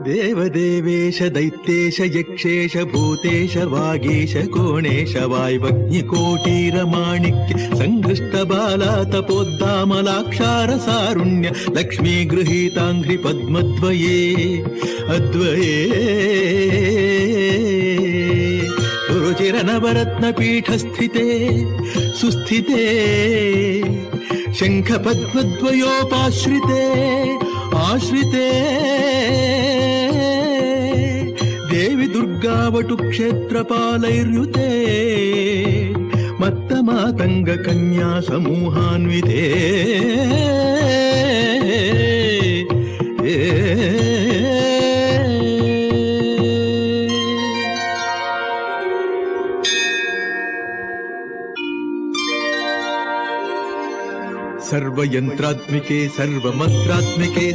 देवदेवेश दैत्येश यक्षेश Bhutesh Vagish कोणेश वाय्वग्निकोटीरमाणिक्य सङ्घृष्टबाला तपोद्दामलाक्षारसारुण्य Lakshmi गृहीताङ्घ्रि पद्मद्वये अद्वये रुचिरनवरत्नपीठस्थिते सुस्थिते शङ्खपद्मद्वयोपाश्रिते आश्रिते Devi दुर्गावटु क्षेत्रपालैर्युते मत्तमातङ्ग Kanya समूहान्विते सर्वयंत्रात्मिके सर्वमंत्रात्मिके